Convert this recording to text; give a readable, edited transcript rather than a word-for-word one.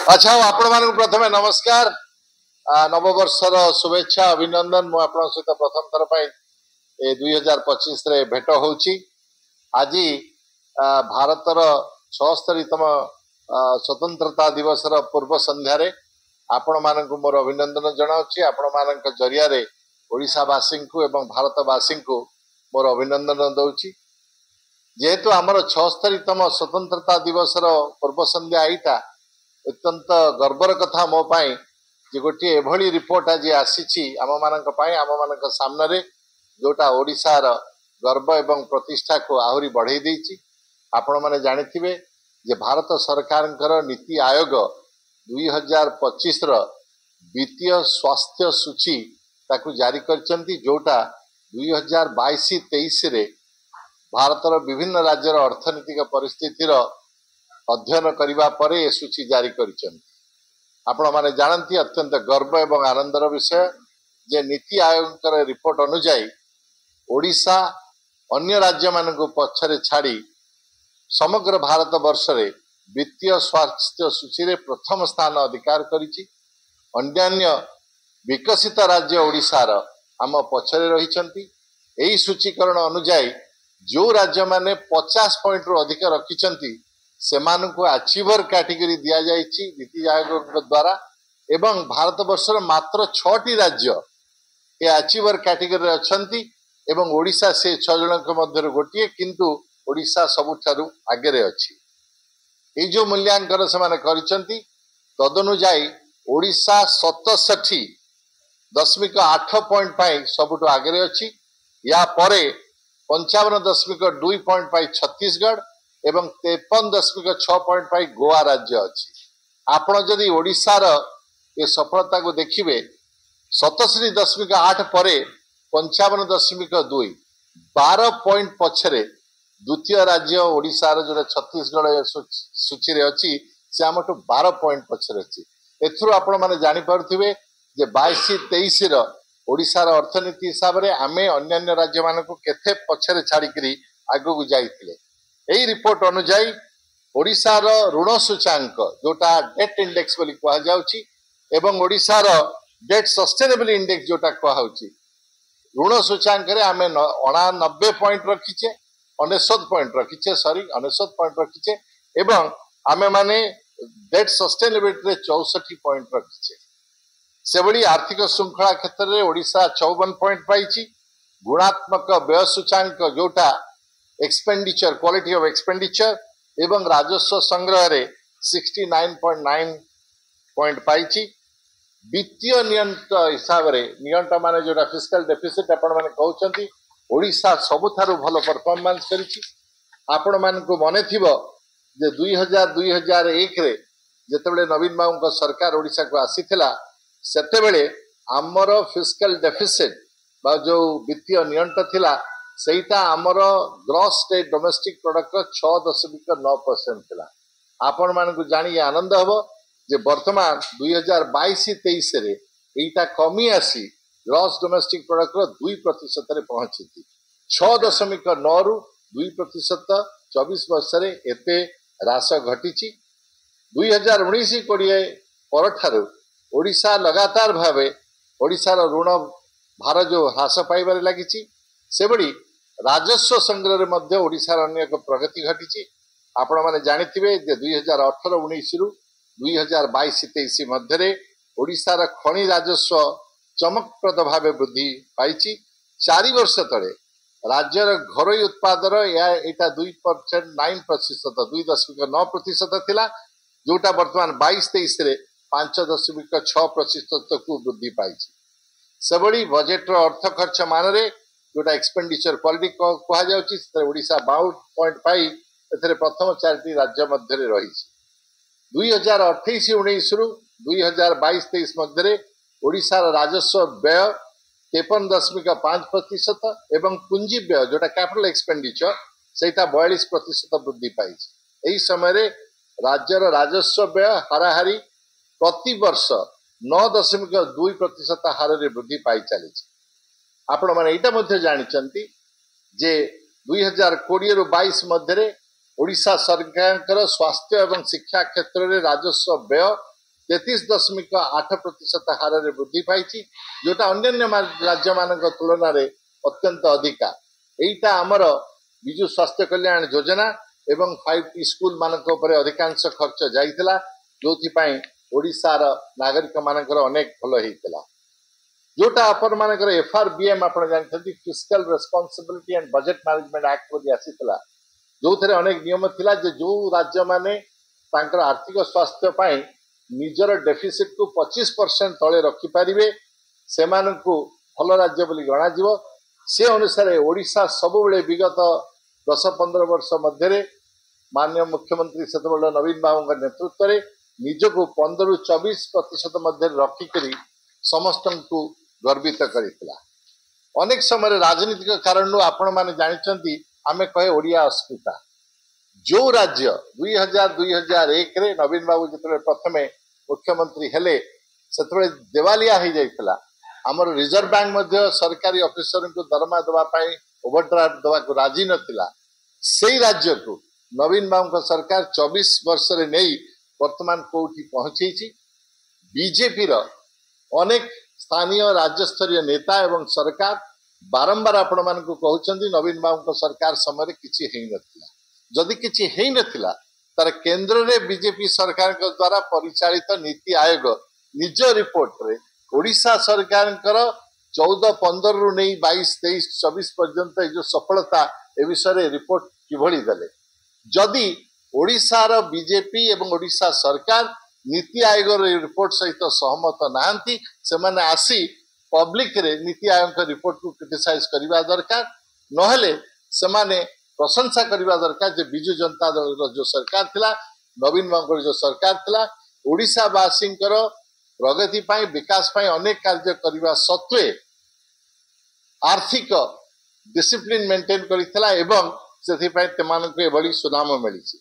अच्छा आपण मानक प्रथमे नमस्कार नववर्षर शुभेच्छा अभिनंदन मु आपण सहित प्रथम थर पाई 2025 रे भेट होउची आज भारतर 76तम स्वतंत्रता दिवस पूर्व संध्या रे आपण मानक मोर अभिनंदन जनाउची आपण मानक जरिया रे ओडिशावासी को एवं भारतवासी को मोर अभिनंदन दउची जेहेतु आमर 76तम स्वतंत्रता दिवस पूर्व संध्या आईटा अत्यंत गर्वर कथा मो पाई जे गोटे एभली रिपोर्ट आज आसी आम मान सामने जोटा ओडिशार गर्व एवं प्रतिष्ठा को आहरी बढ़ई देछि। आपण माने जानिथिबे जे भारत सरकार नीति आयोग 2025 वित्तीय स्वास्थ्य सूची ताकू जारी करचंती जोटा 2022-23 रे भारतर विभिन्न राज्यर अर्थनैतिक परिस्थितिर अध्ययन करिबा परे ए सूची जारी करिसंती। आपण माने जानती अत्यंत गर्व एवं आनंदर विषय जे नीति आयोग रिपोर्ट अनुसार ओडिशा अन्य राज्य मानक पछरे छाड़ी समग्र भारत वर्ष रे वित्तीय स्वास्थ्य सूची रे प्रथम स्थान अधिकार करिछि। अन्यान्य विकसित राज्य ओडिशार आम पछरे रहिसंती। एही सूचीकरण अनुसार जो राज्य माने 50 पॉइंट रु अधिक रखिसंती सेमानकु अचीवर कैटेगरी दिया जाइछि नीति आयोग द्वारा एवं भारत वर्षर मात्र 6टी राज्य ए अचीवर कैटेगरी अछंती एवं ओडिशा से 6 जनक मध्य गोटिए किंतु ओडिशा सबुठारु आगे रे अछि। ए जो मूल्यांकन से माने करिसंती तदनुसार ओडिशा 67.8 पॉइंट पाई सबुठु आगे रे अछि। या परे 55.2 पॉइंट पाई छत्तीसगढ़ एवं 53.6 पॉइंट पाई गोवा राज्य अच्छी। आपण जदि ओडिशार ये सफलता को देखिए 67.8 परे 55.2 12 पॉइंट पछरे द्वितीय राज्य ओडिशार जो छत्तीसगढ़ सूची रे अच्छी से आमठू 12 पॉइंट पछरे अच्छी। एथुर आपण माने जानि पारुथिबे जे 22-23 ओडिशार अर्थनीति हिसाब रे आमे अन्य राज्य मानक केथे पछरे छाड़ी आगु जाइथिले। यही रिपोर्ट अनुसार ओडिशार ऋण सूचांक जोटा डेट इंडेक्स बोली कहा जाउची एवं ओडिशार डेट सस्टेनेबल इंडेक्स जोटा कहा होची ऋण सूचांक रे आमे 89 पॉइंट रखिचे 99 पॉइंट रखिचे 99 पॉइंट रखिचे एवं आमे माने डेट सस्टेनेबिलिटी रे 64 पॉइंट रखिचे। सेबड़ी आर्थिक श्रृंखला क्षेत्र रे ओडिशा 54 पॉइंट पाइची। गुणात्मक व्यय सूचांक जोटा एक्सपेंडिचर क्वालिटी ऑफ एक्सपेंडिचर एवं राजस्व संग्रह रे 69.9 पॉइंट पाइची। वित्तीय नियंत्रण हिसाब रे नियंत्रण माने जोटा फिस्कल डेफिसिट आपण माने कहउचंती ओडिशा सबुठारु भलो परफॉर्मेंस करिछि। आपण मान को मने थिबो जे 2001 रे जेतेबेले नवीन बाबू को सरकार ओडिशा को आसीथिला सेतेबेले हमर फिस्कल डेफिसिट बा जो वित्तीय नियंत्रण थिला सेटा आमर ग्रॉस स्टेट डोमेस्टिक प्रोडक्ट 6.9% थिला। आपण मान को जानी आनंद हबो जे वर्तमान 2022-23 रे एटा कमी आसी ग्रॉस डोमेस्टिक प्रोडक्ट रो 2% रे पहुंचीती। 6.9 रु 2% 24 वर्ष रे एते रास घटिची। 2019-20 परठारु ओडिशा लगातार भावे ओडिशार ऋण भार जो ह्रास पाइबारे लागिची सेबड़ी राजस्व संग्रह रे मध्य ओडिशार अन्य एक प्रगति घटिची। आपण माने जानिथिबे जे 2018-19 रु 2022-23 मध्य रे ओडिशार खनि राजस्व चमकप्रद भावे वृद्धि पाइची। 4 वर्ष तळे राज्यर घरोई उत्पादन या एटा 2% 9% 2.9% थिला जोटा वर्तमान 22-23 रे 5.6% को वृद्धि पाइची। सेबड़ी बजेट रो अर्थ खर्च मान रे जोटा एक्सपेंडिचर क्वालिटी कहा जाउची ओडिशा 52 पॉइंट पाई एथरे प्रथम 4टी राज्य मध्य रे रहिछि। 2028-19 रु 2022-23 मध्य रे ओडिशार राजस्व व्यय 53.5% एवं पूंजी व्यय जोटा कैपिटल एक्सपेंडिचर सेटा 42% वृद्धि पाइछि। एही समय रे राज्यर राजस्व व्यय हाराहारी प्रति वर्ष 9.2% हार रे वृद्धि पाई चलिछि। आपण माने एटा मध्य जानिचंती जे 2020 रु 22 मध्य रे ओडिशा सरकार स्वास्थ्य एवं शिक्षा क्षेत्र में राजस्व व्यय 33.8% हारे वृद्धि पाई जोटा अन्य राज्य मान तुलन में अत्यंत अधिका यहीटा आमर विजु स्वास्थ्य कल्याण योजना एवं 5T स्कूल मानक अधिकांश खर्च जाइथिला जोथिपाई ओडिशार नागरिक मानकर अनेक भल होइतिला जोटा अपन मानकर FRBM आपण जानथि fiscal responsibility and budget management act बोली आसीतिला जो थे अनेक नियम थिला जे जो राज्य माने तांकर आर्थिक स्वास्थ्य पाई निजर डेफिसिट को 25% तले रखि पारिबे से मानकु भल राज्य बोली गणा जीव से अनुसार ओडिशा सब बेले विगत 10-15 वर्ष मध्य माननीय मुख्यमंत्री सेतबेले नवीन बाबू नेतृत्व में निजको 15-24% मध्य रखिकरी समस्त को गर्वित करितला अनेक समय राजनीतिक कारण आपण माने जानिचंती आमे कहे ओडिया अस्मिता जो राज्य 2001 रे नवीन बाबू जितने प्रथमे मुख्यमंत्री हेले सेतबेले देवालिया हो जाइतला हमर रिजर्व बैंक मध्य सरकारी ऑफिसर को दरमा दवा पाई ओवरड्राफ्ट दवा को राजी नथिला सेही राज्य को नवीन बाबू सरकार 24 वर्ष रे नहीं वर्तमान कोठी पहुंची बीजेपी रो अनेक स्थानीय राज्य स्तरीय नेता एवं सरकार बारंबार आपण मान को कहउछंती नवीन बाबू सरकार समय किछि हेई नथिला जदि किछि हेई नथिला तार केंद्र रे बीजेपी सरकार के द्वारा परिचालित नीति आयोग निज रिपोर्ट रे ओडिशा सरकार 14-15 रु नहीं 22-23-24 पर्यंत जो सफलता ए विषय रिपोर्ट किभଳି देले जदि ओडिशार बीजेपी एवं ओडिशा सरकार नीति आयोग रिपोर्ट सहित सहमत नांती से माने आसी पब्लिक रे नीति आयोग रिपोर्ट को क्रिटिसाइज करबा दरकार नहले से माने प्रशंसा करबा दरकार जे बिजु जनता दल जो सरकार थिला नवीन बाबू जो सरकार थिला ओडिशा वासिंकर प्रगति पाई विकास पाई अनेक कार्य करबा सत्वे आर्थिक डिसिप्लिन मेंटेन करितला एवं सेथि पाई तेमानक एबडी सुनाम मिलिछि